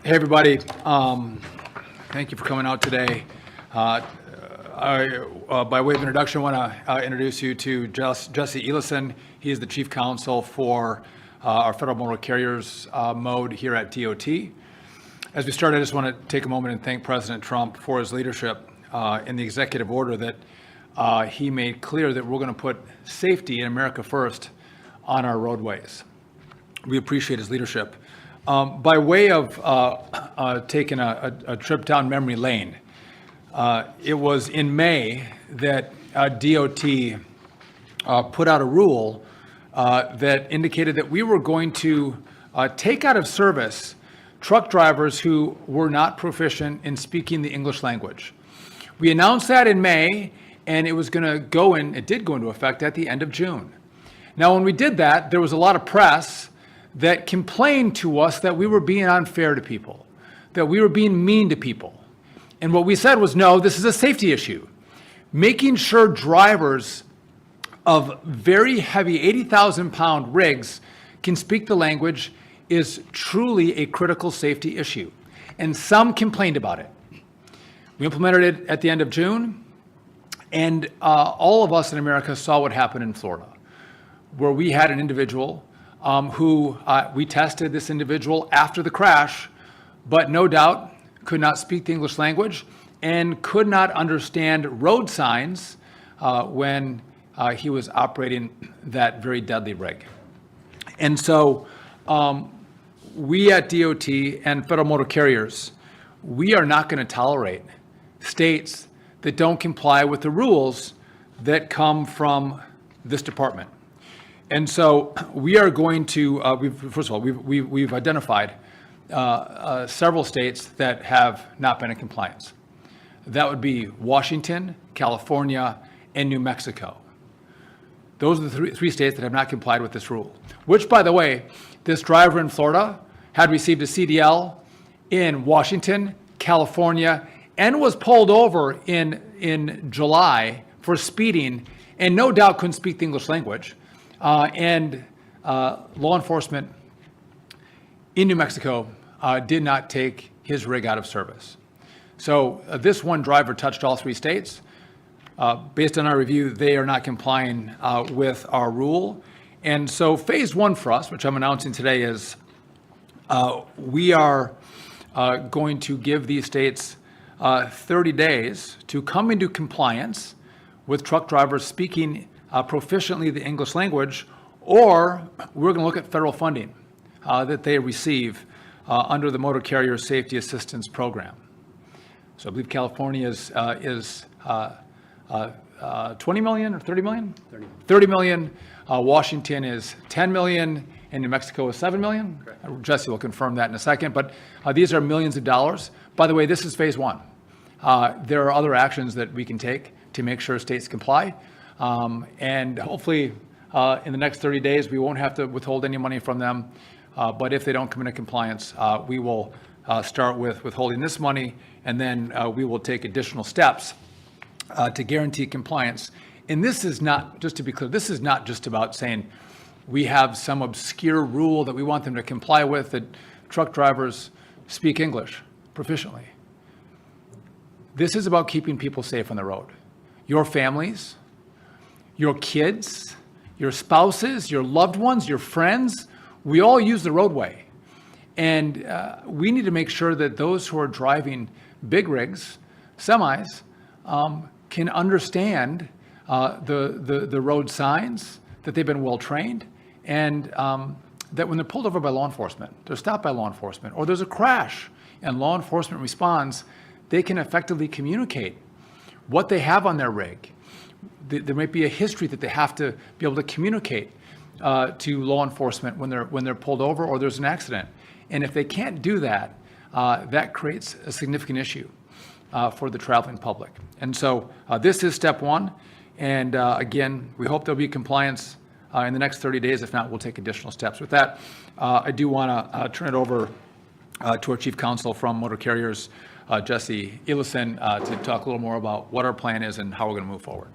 Hey, everybody. Thank you for coming out today. By way of introduction, I want to introduce you to Jesse Elison. He is the Chief Counsel for our Federal Motor Carriers mode here at DOT. As we start, I just want to take a moment and thank President Trump for his leadership in the executive order that he made clear that we're going to put safety in America first on our roadways. We appreciate his leadership. By way of taking a trip down memory lane, it was in May that DOT put out a rule that indicated that we were going to take out of service truck drivers who were not proficient in speaking the English language. We announced that in May, and it did go into effect at the end of June. Now, when we did that, there was a lot of press that complained to us that we were being unfair to people, that we were being mean to people. And what we said was, no, this is a safety issue. Making sure drivers of very heavy 80,000-pound rigs can speak the language is truly a critical safety issue. And some complained about it. We implemented it at the end of June, and all of us in America saw what happened in Florida, where we had an individual who we tested this individual after the crash, but no doubt could not speak the English language and could not understand road signs when he was operating that very deadly rig. And so we at DOT and Federal Motor Carriers, we are not going to tolerate states that don't comply with the rules that come from this department. And so we are going to, first of all, we've identified several states that have not been in compliance. That would be Washington, California, and New Mexico. Those are the three states that have not complied with this rule, which, by the way, this driver in Florida had received a CDL in Washington, California, and was pulled over in July for speeding, and no doubt couldn't speak the English language. And law enforcement in New Mexico did not take his rig out of service. So this one driver touched all three states. Based on our review, they are not complying with our rule. And so phase one for us, which I'm announcing today, is we are going to give these states 30 days to come into compliance with truck drivers speaking proficiently the English language, or we're going to look at federal funding that they receive under the Motor Carrier Safety Assistance Program. So I believe California is 20 million or 30 million? 30 million. Washington is 10 million, and New Mexico is 7 million. Correct. Jesse will confirm that in a second, but these are millions of dollars. By the way, this is phase one. There are other actions that we can take to make sure states comply. And hopefully in the next 30 days, we won't have to withhold any money from them. But if they don't come into compliance, we will start with withholding this money, and then we will take additional steps to guarantee compliance. And this is not, just to be clear, this is not just about saying we have some obscure rule that we want them to comply with, that truck drivers speak English proficiently. This is about keeping people safe on the road. Your families, your kids, your spouses, your loved ones, your friends, we all use the roadway. And we need to make sure that those who are driving big rigs, semis, can understand the road signs, that they've been well trained, and that when they're pulled over by law enforcement, they're stopped by law enforcement, or there's a crash and law enforcement responds, they can effectively communicate what they have on their rig. There might be a history that they have to be able to communicate to law enforcement when they're pulled over or there's an accident. And if they can't do that, that creates a significant issue for the traveling public. And so this is step one. And again, we hope there'll be compliance in the next 30 days. If not, we'll take additional steps. With that, I do want to turn it over to our Chief Counsel from Motor Carriers, Jesse Elison, to talk a little more about what our plan is and how we're going to move forward.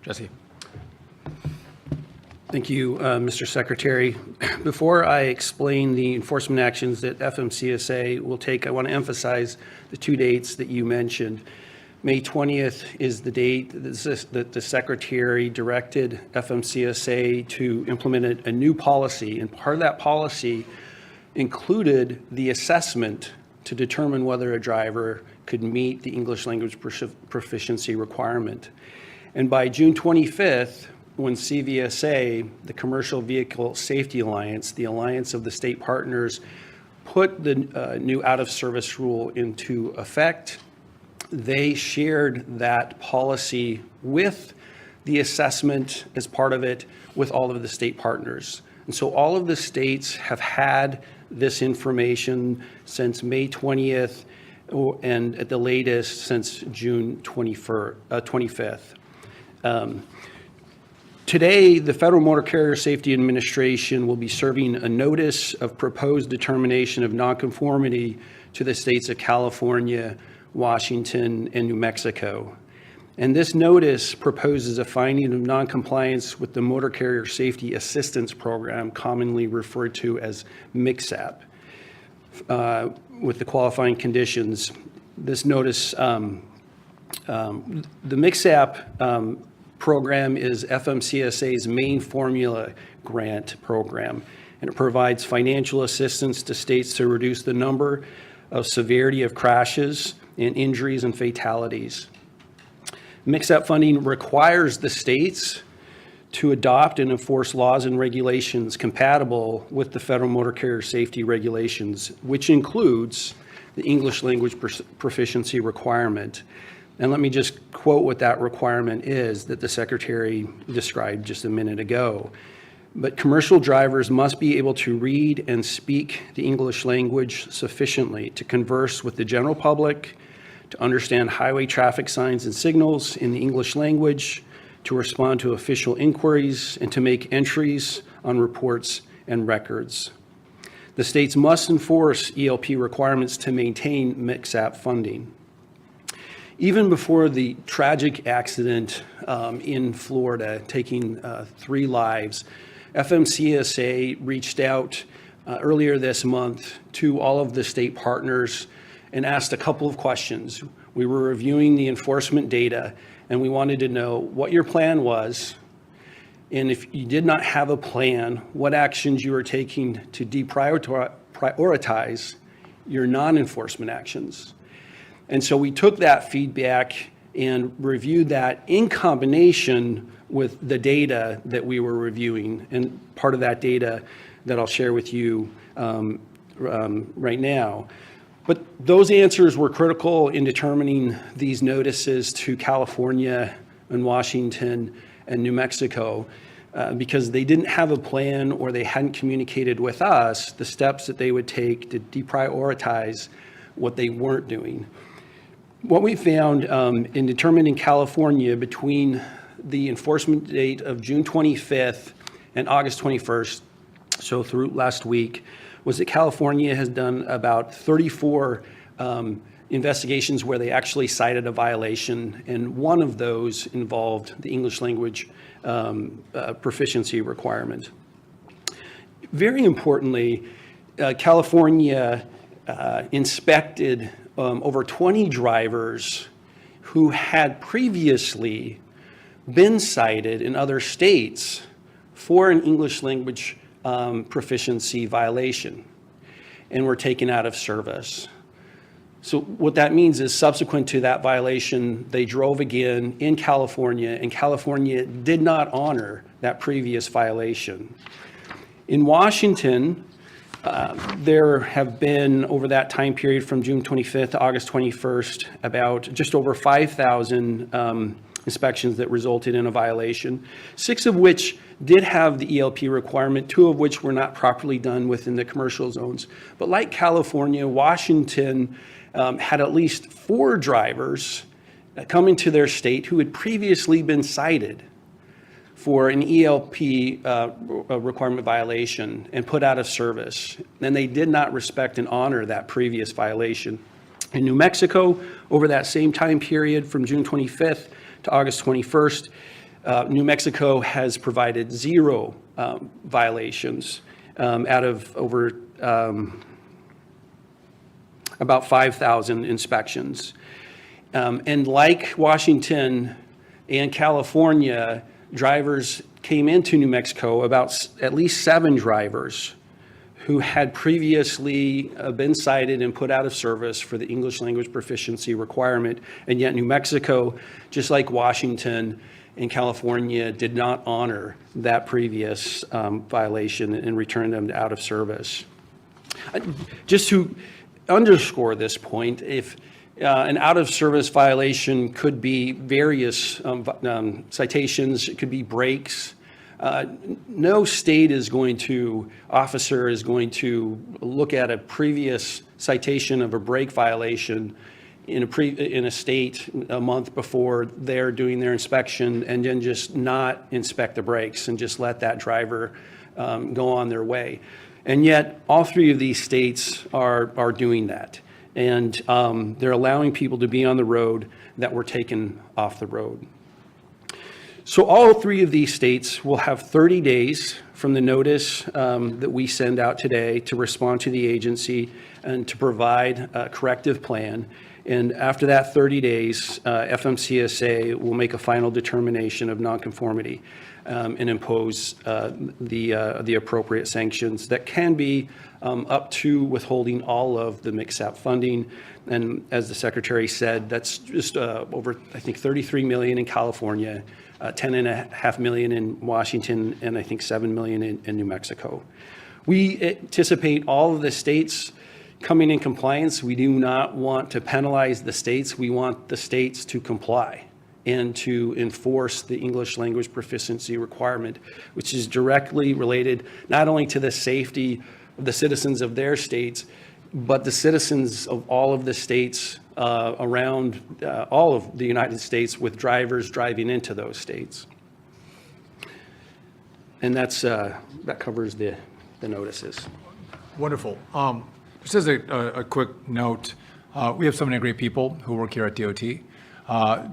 Jesse. Thank you, Mr. Secretary. Before I explain the enforcement actions that FMCSA will take, I want to emphasize the two dates that you mentioned. May 20th is the date that the Secretary directed FMCSA to implement a new policy, and part of that policy included the assessment to determine whether a driver could meet the English language proficiency requirement. And by June 25th, when CVSA, the Commercial Vehicle Safety Alliance, the alliance of the state partners, put the new out-of-service rule into effect, they shared that policy with the assessment as part of it with all of the state partners. And so all of the states have had this information since May 20th and at the latest since June 25th. Today, the Federal Motor Carrier Safety Administration will be serving a notice of proposed determination of nonconformity to the states of California, Washington, and New Mexico. And this notice proposes a finding of noncompliance with the Motor Carrier Safety Assistance Program, commonly referred to as MCSAP, with the qualifying conditions. This notice, the MCSAP program is FMCSA's main formula grant program, and it provides financial assistance to states to reduce the number of severity of crashes and injuries and fatalities. MCSAP funding requires the states to adopt and enforce laws and regulations compatible with the Federal Motor Carrier Safety Regulations, which includes the English language proficiency requirement. And let me just quote what that requirement is that the Secretary described just a minute ago. But commercial drivers must be able to read and speak the English language sufficiently to converse with the general public, to understand highway traffic signs and signals in the English language, to respond to official inquiries, and to make entries on reports and records. The states must enforce ELP requirements to maintain MCSAP funding. Even before the tragic accident in Florida, taking 3 lives, FMCSA reached out earlier this month to all of the state partners and asked a couple of questions. We were reviewing the enforcement data, and we wanted to know what your plan was, and if you did not have a plan, what actions you were taking to deprioritize your non-enforcement actions. And so we took that feedback and reviewed that in combination with the data that we were reviewing, and part of that data that I'll share with you right now. But those answers were critical in determining these notices to California and Washington and New Mexico because they didn't have a plan, or they hadn't communicated with us the steps that they would take to deprioritize what they weren't doing. What we found in determining California between the enforcement date of June 25th and August 21st, so through last week, was that California has done about 34 investigations where they actually cited a violation, and one of those involved the English language proficiency requirement. Very importantly, California inspected over 20 drivers who had previously been cited in other states for an English language proficiency violation and were taken out of service. So what that means is subsequent to that violation, they drove again in California, and California did not honor that previous violation. In Washington, there have been, over that time period from June 25th to August 21st, about just over 5,000 inspections that resulted in a violation, 6 of which did have the ELP requirement, 2 of which were not properly done within the commercial zones. But like California, Washington had at least 4 drivers come into their state who had previously been cited for an ELP requirement violation and put out of service. And they did not respect and honor that previous violation. In New Mexico, over that same time period from June 25th to August 21st, New Mexico has provided 0 violations out of over about 5,000 inspections. And like Washington and California, drivers came into New Mexico, about at least 7 drivers who had previously been cited and put out of service for the English language proficiency requirement. And yet New Mexico, just like Washington and California, did not honor that previous violation and return them out of service. Just to underscore this point, if an out-of-service violation could be various citations, it could be breaks. No state officer is going to look at a previous citation of a brake violation in a state a month before they're doing their inspection and then just not inspect the brakes and just let that driver go on their way. And yet, all 3 of these states are doing that. And they're allowing people to be on the road that were taken off the road. So all 3 of these states will have 30 days from the notice that we send out today to respond to the agency and to provide a corrective plan. And after that 30 days, FMCSA will make a final determination of nonconformity and impose the appropriate sanctions that can be up to withholding all of the MCSAP funding. And as the Secretary said, that's just over, I think, $33 million in California, $10.5 million in Washington, and I think $7 million in New Mexico. We anticipate all of the states coming in compliance. We do not want to penalize the states. We want the states to comply and to enforce the English language proficiency requirement, which is directly related not only to the safety of the citizens of their states, but the citizens of all of the states around all of the United States with drivers driving into those states. And that covers the notices. Wonderful. Just as a quick note, we have so many great people who work here at DOT.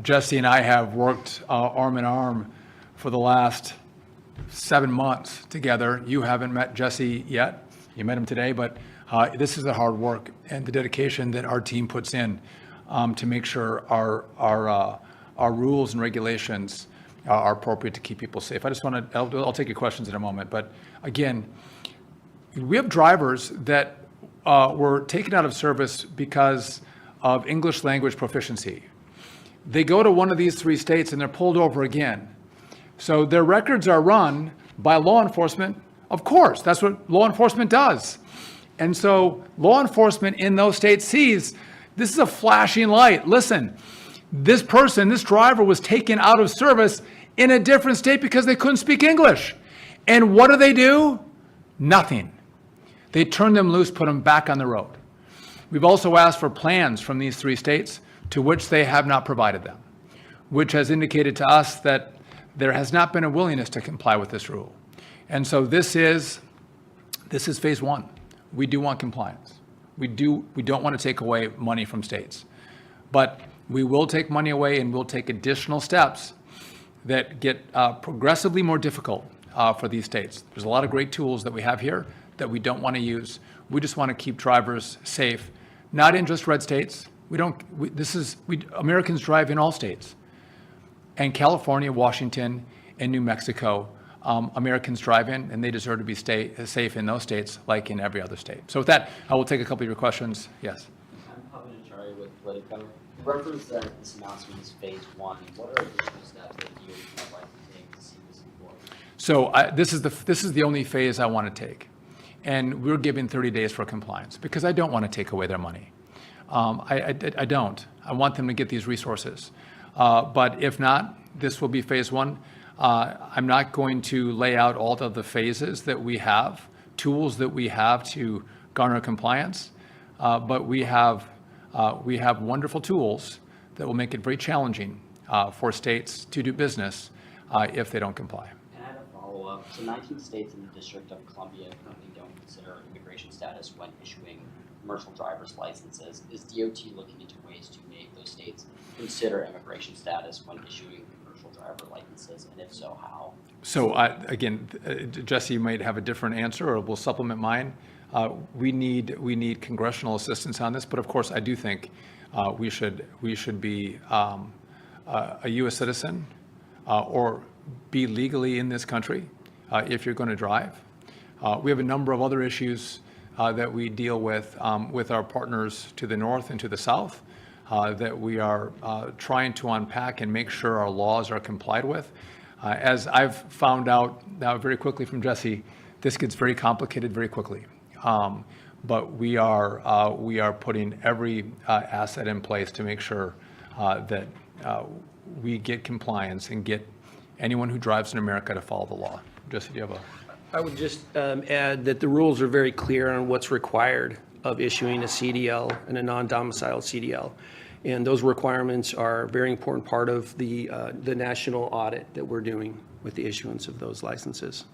Jesse and I have worked arm in arm for the last 7 months together. You haven't met Jesse yet. You met him today, but this is the hard work and the dedication that our team puts in to make sure our rules and regulations are appropriate to keep people safe. I just want to, I'll take your questions in a moment, but again, we have drivers that were taken out of service because of English language proficiency. They go to one of these 3 states and they're pulled over again. So their records are run by law enforcement. Of course, that's what law enforcement does. And so law enforcement in those states sees this is a flashing light. Listen, this driver was taken out of service in a different state because they couldn't speak English. And what do? Nothing. They turn them loose, put them back on the road. We've also asked for plans from these 3 states to which they have not provided them, which has indicated to us that there has not been a willingness to comply with this rule. And so this is phase 1. We do want compliance. We don't want to take away money from states, but we will take money away and we'll take additional steps that get progressively more difficult for these states. There's a lot of great tools that we have here that we don't want to use. We just want to keep drivers safe, not in just red states. Americans drive in all states. And California, Washington, and New Mexico, Americans drive in, and they deserve to be safe in those states like in every other state. So with that, I will take a couple of your questions. Yes? I'm Pavanachari with Politico. You referenced that this announcement is phase 1. What are additional steps that you would like to take to see this enforced? So this is the only phase I want to take. And we're giving 30 days for compliance because I don't want to take away their money. I don't. I want them to get these resources. But if not, this will be phase 1. I'm not going to lay out all of the phases that we have, tools that we have to garner compliance, but we have wonderful tools that will make it very challenging for states to do business if they don't comply. And I have a follow-up. So 19 states in the District of Columbia currently don't consider immigration status when issuing commercial driver's licenses. Is DOT looking into ways to make those states consider immigration status when issuing commercial driver licenses, and if so, how? So again, Jesse might have a different answer, or will supplement mine. We need congressional assistance on this, but of course, I do think we should be a U.S. citizen or be legally in this country if you're going to drive. We have a number of other issues that we deal with our partners to the north and to the south that we are trying to unpack and make sure our laws are complied with. As I've found out now very quickly from Jesse, this gets very complicated very quickly. But we are putting every asset in place to make sure that we get compliance and get anyone who drives in America to follow the law. Jesse, do you have a? I would just add that the rules are very clear on what's required of issuing a CDL and a non-domiciled CDL. And those requirements are a very important part of the national audit that we're doing with the issuance of those licenses.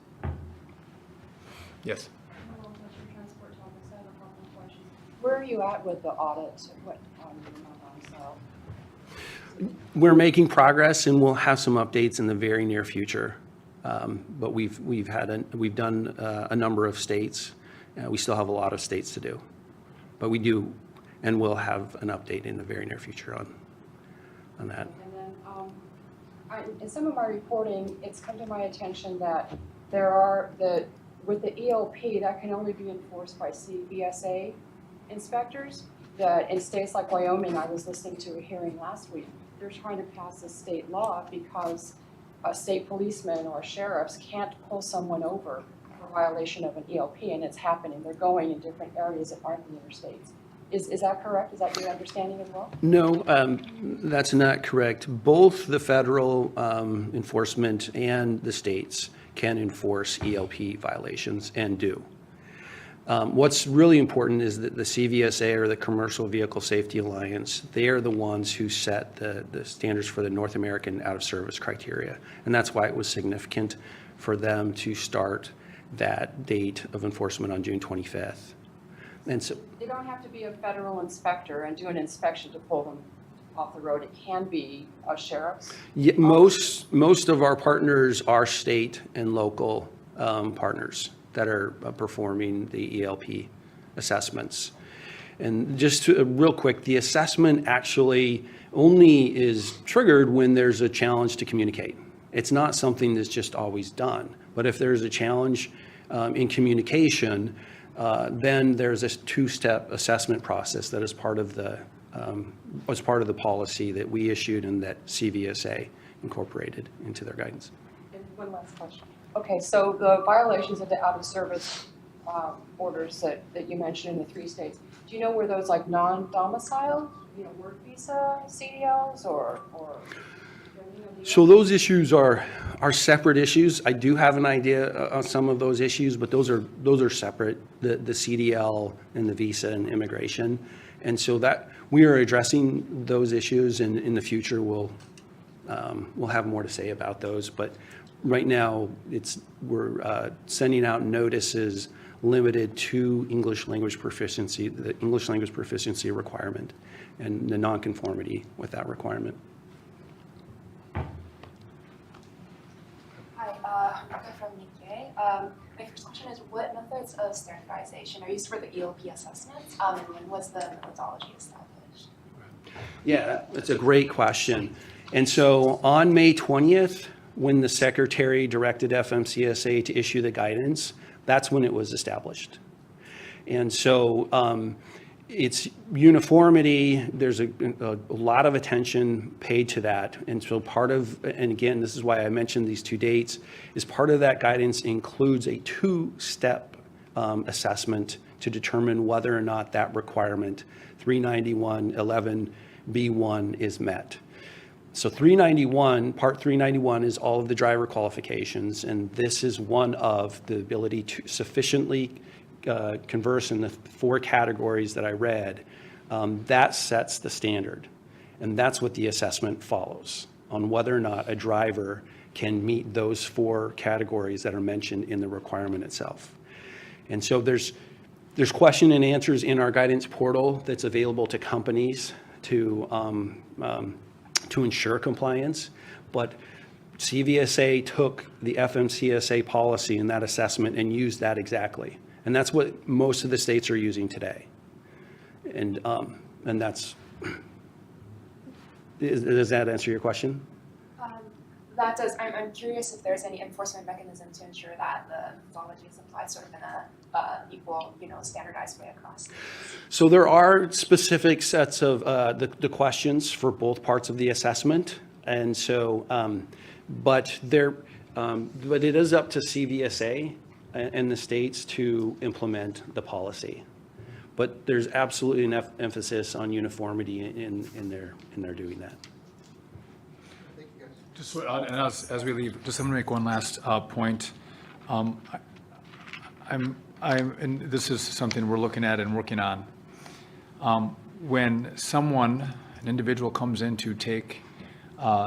Yes. Where are you at with the audit? What, non-domicile? We're making progress, and we'll have some updates in the very near future. But we've done a number of states. We still have a lot of states to do, but we do, and we'll have an update in the very near future on that. And then, in some of my reporting, it's come to my attention that with the ELP, that can only be enforced by CVSA inspectors. That in states like Wyoming, I was listening to a hearing last week, they're trying to pass a state law because a state policeman or sheriffs can't pull someone over for violation of an ELP, and it's happening. They're going in different areas that aren't the interstates. Is that correct? Is that your understanding as well? No, that's not correct. Both the federal enforcement and the states can enforce ELP violations and do. What's really important is that the CVSA, or the Commercial Vehicle Safety Alliance, they are the ones who set the standards for the North American out-of-service criteria. And that's why it was significant for them to start that date of enforcement on June 25th. And so They don't have to be a federal inspector and do an inspection to pull them off the road. It can be a sheriff's. yeah, most of our partners are state and local partners that are performing the ELP assessments. And just real quick, the assessment actually only is triggered when there's a challenge to communicate. It's not something that's just always done. But if there's a challenge in communication, then there's a two-step assessment process that is part of the policy that we issued and that CVSA incorporated into their guidance. And one last question. Okay, so the violations of the out-of-service orders that you mentioned in the 3 states, do you know where those like non-domiciled, work visa CDLs or So those issues are separate issues. I do have an idea on some of those issues, but those are separate, the CDL and the visa and immigration. And so that we are addressing those issues, and in the future we'll have more to say about those. But right now we're sending out notices limited to English language proficiency, the English language proficiency requirement, and the nonconformity with that requirement. Rebecca from Nikkei. My first question is, what methods of standardization are used for the ELP assessments, and when was the methodology established? Yeah, that's a great question. And so on May 20th, when the Secretary directed FMCSA to issue the guidance, that's when it was established. And so it's uniformity. There's a lot of attention paid to that. And so and again, this is why I mentioned these 2 dates, is part of that guidance includes a 2-step assessment to determine whether or not that requirement, 391.11b1, is met. So Part 391 is all of the driver qualifications, and this is one of the ability to sufficiently converse in the 4 categories that I read. That sets the standard, and that's what the assessment follows, on whether or not a driver can meet those 4 categories that are mentioned in the requirement itself. And so there's question and answers in our guidance portal that's available to companies to ensure compliance, but CVSA took the FMCSA policy in that assessment and used that exactly. And that's what most of the states are using today. And that's, does that answer your question? That does. I'm curious if there's any enforcement mechanism to ensure that the methodology is applied sort of in a equal, standardized way across. So there are specific sets of the questions for both parts of the assessment. And so, but it is up to CVSA and the states to implement the policy. But there's absolutely enough emphasis on uniformity in their doing that. Just, and as we leave, just I'm going to make one last point. And this is something we're looking at and working on. When an individual comes in to take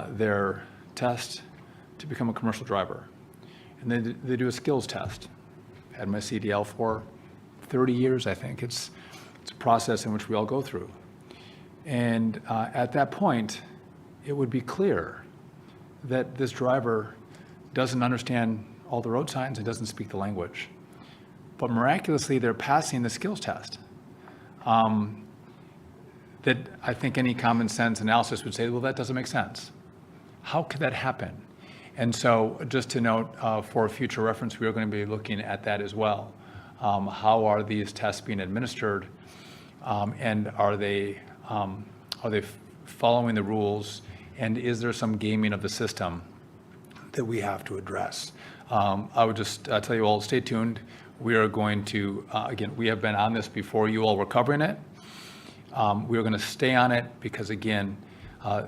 their test to become a commercial driver, and they do a skills test. I've had my CDL for 30 years, I think. It's a process in which we all go through. And at that point, it would be clear that this driver doesn't understand all the road signs and doesn't speak the language. But miraculously, they're passing the skills test. That I think any common sense analysis would say, well, that doesn't make sense. How could that happen? And so just to note, for future reference, we are going to be looking at that as well. How are these tests being administered? And are they following the rules? And is there some gaming of the system that we have to address? I would just tell you all, stay tuned. We are going to, again, we have been on this before you all were covering it. We are going to stay on it because, again,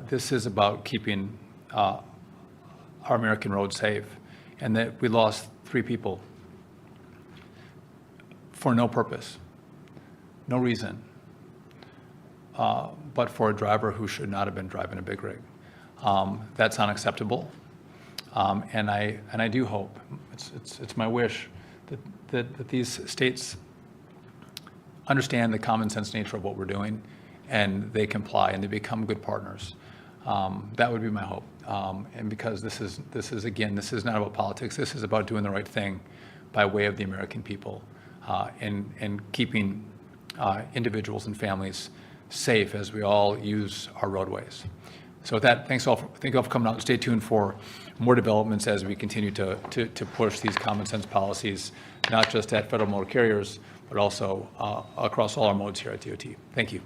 this is about keeping our American roads safe. And that we lost 3 people for no purpose, no reason, but for a driver who should not have been driving a big rig. That's unacceptable, and I do hope, it's my wish that these states understand the common sense nature of what we're doing, and they comply and they become good partners. That would be my hope, and because this is again, this is not about politics. This is about doing the right thing by way of the American people, and keeping individuals and families safe as we all use our roadways. So with that, thank you all for coming out. Stay tuned for more developments as we continue to push these common sense policies, not just at federal motor carriers, but also across all our modes here at DOT. Thank you.